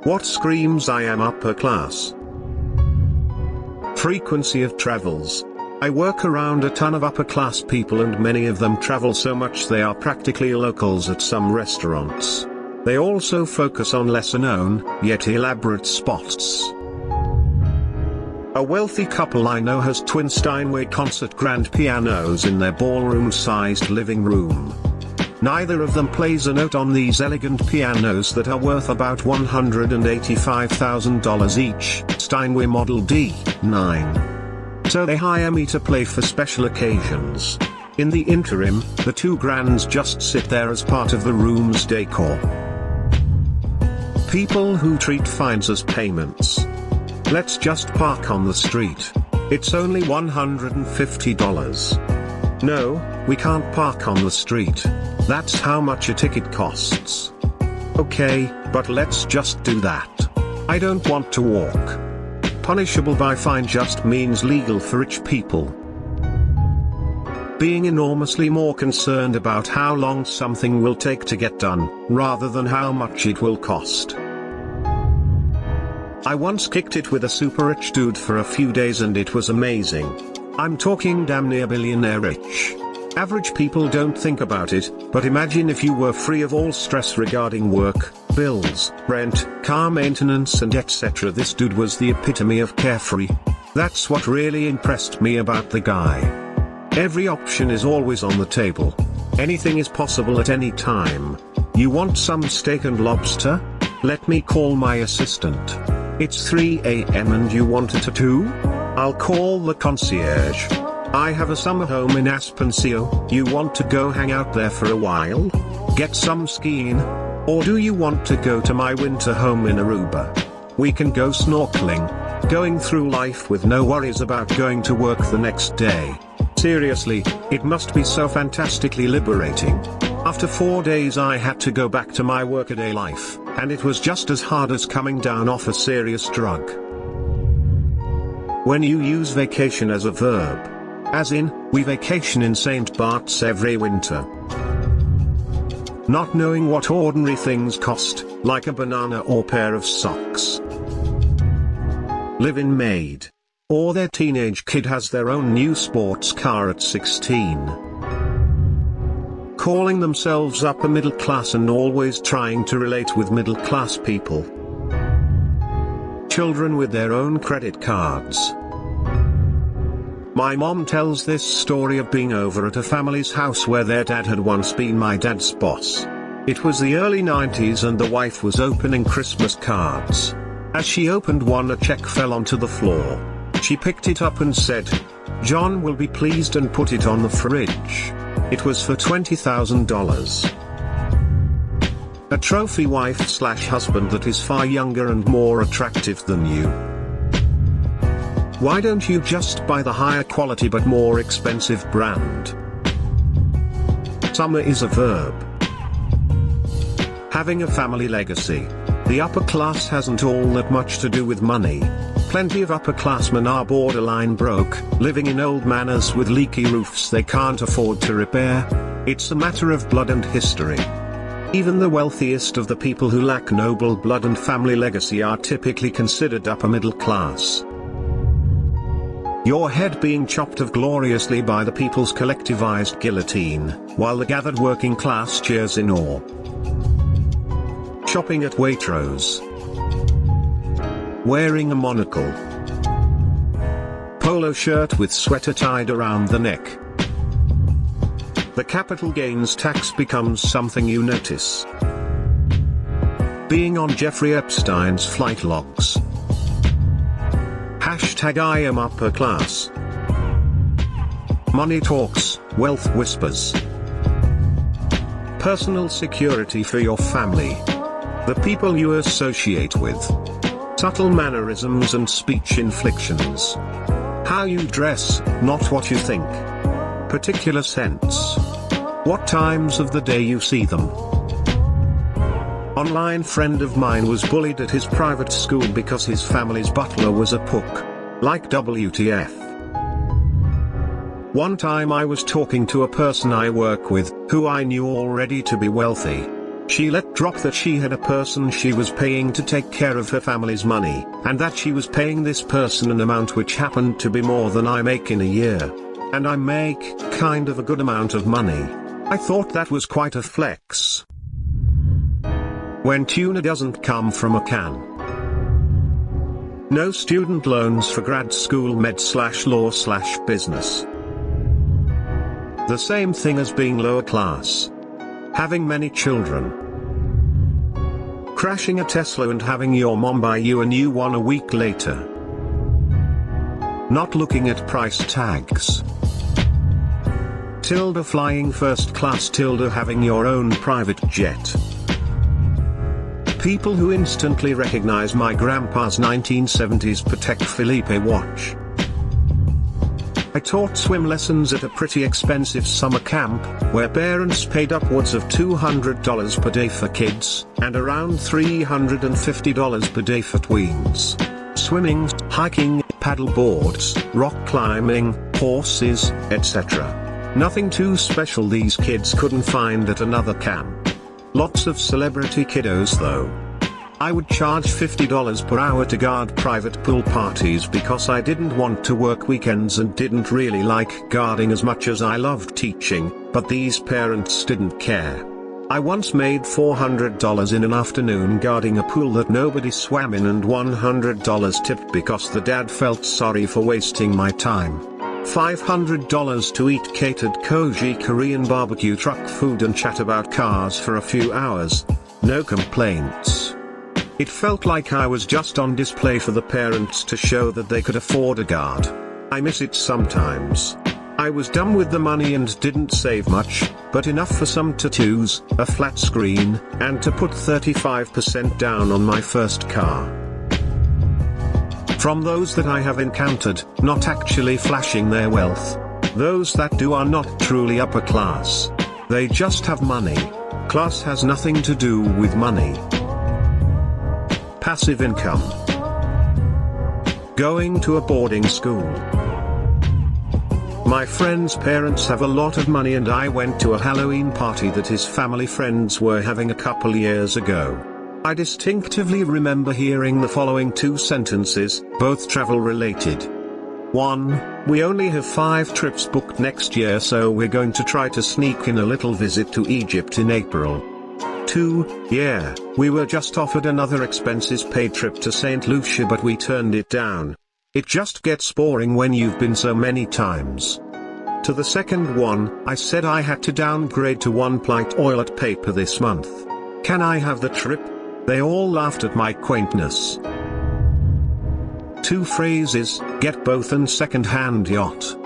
What screams I am upper class? Frequency of travels. I work around a ton of upper class people and many of them travel so much they are practically locals at some restaurants. They also focus on lesser known, yet elaborate spots. A wealthy couple I know has twin Steinway concert grand pianos in their ballroom-sized living room. Neither of them plays a note on these elegant pianos that are worth about $185,000 each, Steinway Model D9. So they hire me to play for special occasions. In the interim, the two grands just sit there as part of the room's decor. People who treat fines as payments. Let's just park on the street. It's only $150. No, we can't park on the street. That's how much a ticket costs. Okay, but let's just do that. I don't want to walk. Punishable by fine just means legal for rich people. Being enormously more concerned about how long something will take to get done, rather than how much it will cost. I once kicked it with a super rich dude for a few days and it was amazing. I'm talking damn near billionaire rich. Average people don't think about it, but imagine if you were free of all stress regarding work, bills, rent, car maintenance and etc. This dude was the epitome of carefree. That's what really impressed me about the guy. Every option is always on the table. Anything is possible at any time. You want some steak and lobster? Let me call my assistant. It's 3 a.m. and you want a tattoo? I'll call the concierge. I have a summer home in Aspencio. You want to go hang out there for a while? Get some skiing? Or do you want to go to my winter home in Aruba? We can go snorkeling. Going through life with no worries about going to work the next day. Seriously, it must be so fantastically liberating. After 4 days I had to go back to my workaday life, and it was just as hard as coming down off a serious drug. When you use vacation as a verb. As in, we vacation in St. Bart's every winter. Not knowing what ordinary things cost, like a banana or pair of socks. Live-in maid. Or their teenage kid has their own new sports car at 16. Calling themselves upper middle class and always trying to relate with middle class people. Children with their own credit cards. My mom tells this story of being over at a family's house where their dad had once been my dad's boss. It was the early 90s and the wife was opening Christmas cards. As she opened one, a check fell onto the floor. She picked it up and said, "John will be pleased," and put it on the fridge. It was for $20,000. A trophy wife/husband that is far younger and more attractive than you. Why don't you just buy the higher quality but more expensive brand? Summer is a verb. Having a family legacy. The upper class hasn't all that much to do with money. Plenty of upperclassmen are borderline broke, living in old manors with leaky roofs they can't afford to repair. It's a matter of blood and history. Even the wealthiest of the people who lack noble blood and family legacy are typically considered upper middle class. Your head being chopped off gloriously by the people's collectivized guillotine, while the gathered working class cheers in awe. Shopping at Waitrose. Wearing a monocle. Polo shirt with sweater tied around the neck. The capital gains tax becomes something you notice. Being on Jeffrey Epstein's flight logs. Hashtag I am upper class. Money talks, wealth whispers. Personal security for your family. The people you associate with. Subtle mannerisms and speech inflections. How you dress, not what you think. Particular scents. What times of the day you see them. Online friend of mine was bullied at his private school because his family's butler was a pook. Like WTF. One time I was talking to a person I work with, who I knew already to be wealthy. She let drop that she had a person she was paying to take care of her family's money, and that she was paying this person an amount which happened to be more than I make in a year. And I make kind of a good amount of money. I thought that was quite a flex. When tuna doesn't come from a can. No student loans for grad school med/law/business. The same thing as being lower class. Having many children. Crashing a Tesla and having your mom buy you a new one a week later. Not looking at price tags. Tilde flying first class. Tilde having your own private jet. People who instantly recognize my grandpa's 1970s Patek Philippe watch. I taught swim lessons at a pretty expensive summer camp, where parents paid upwards of $200 per day for kids, and around $350 per day for tweens. Swimming, hiking, paddle boards, rock climbing, horses, etc. Nothing too special these kids couldn't find at another camp. Lots of celebrity kiddos though. I would charge $50 per hour to guard private pool parties because I didn't want to work weekends and didn't really like guarding as much as I loved teaching, but these parents didn't care. I once made $400 in an afternoon guarding a pool that nobody swam in and $100 tipped because the dad felt sorry for wasting my time. $500 to eat catered cozy Korean barbecue truck food and chat about cars for a few hours. No complaints. It felt like I was just on display for the parents to show that they could afford a guard. I miss it sometimes. I was dumb with the money and didn't save much, but enough for some tattoos, a flat screen, and to put 35% down on my first car. From those that I have encountered, not actually flashing their wealth. Those that do are not truly upper class. They just have money. Class has nothing to do with money. Passive income. Going to a boarding school. My friend's parents have a lot of money and I went to a Halloween party that his family friends were having a couple years ago. I distinctively remember hearing the following two sentences, both travel related. 1. We only have 5 trips booked next year, so we're going to try to sneak in a little visit to Egypt in April. 2. Yeah, we were just offered another expenses paid trip to St. Lucia but we turned it down. It just gets boring when you've been so many times. To the second one, I said I had to downgrade to 1 ply toilet paper this month. Can I have the trip? They all laughed at my quaintness. 2 phrases, get both and second-hand yacht.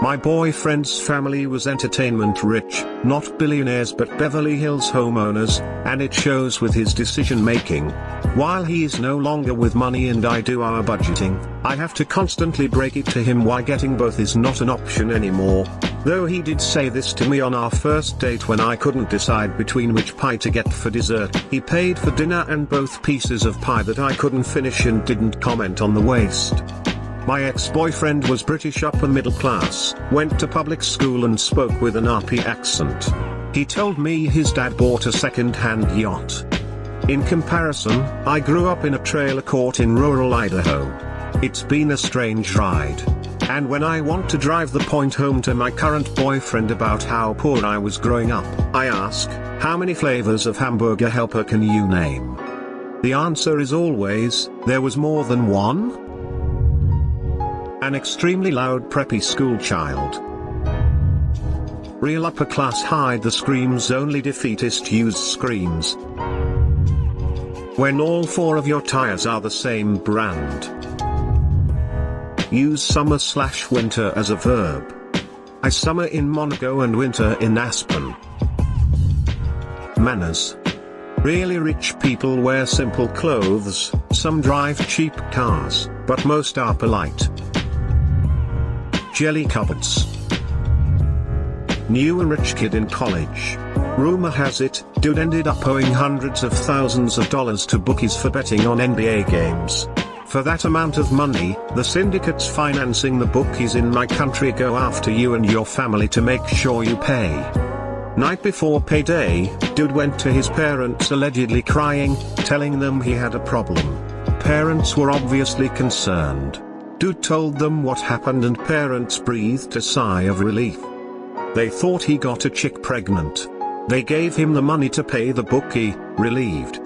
My boyfriend's family was entertainment rich, not billionaires but Beverly Hills homeowners, and it shows with his decision making. While he is no longer with money and I do our budgeting, I have to constantly break it to him why getting both is not an option anymore. Though he did say this to me on our first date when I couldn't decide between which pie to get for dessert. He paid for dinner and both pieces of pie that I couldn't finish and didn't comment on the waste. My ex-boyfriend was British upper middle class, went to public school and spoke with an RP accent. He told me his dad bought a second-hand yacht. In comparison, I grew up in a trailer court in rural Idaho. It's been a strange ride. And when I want to drive the point home to my current boyfriend about how poor I was growing up, I ask, how many flavors of hamburger helper can you name? The answer is always, there was more than one? An extremely loud preppy school child. Real upper class hide the screams, only defeatist use screams. When all 4 of your tires are the same brand. Use summer/winter as a verb. I summer in Monaco and winter in Aspen. Manners. Really rich people wear simple clothes, some drive cheap cars, but most are polite. Jelly cupboards. New and rich kid in college. Rumor has it, dude ended up owing hundreds of thousands of dollars to bookies for betting on NBA games. For that amount of money, the syndicates financing the bookies in my country go after you and your family to make sure you pay. Night before payday, dude went to his parents allegedly crying, telling them he had a problem. Parents were obviously concerned. Dude told them what happened and parents breathed a sigh of relief. They thought he got a chick pregnant. They gave him the money to pay the bookie, relieved.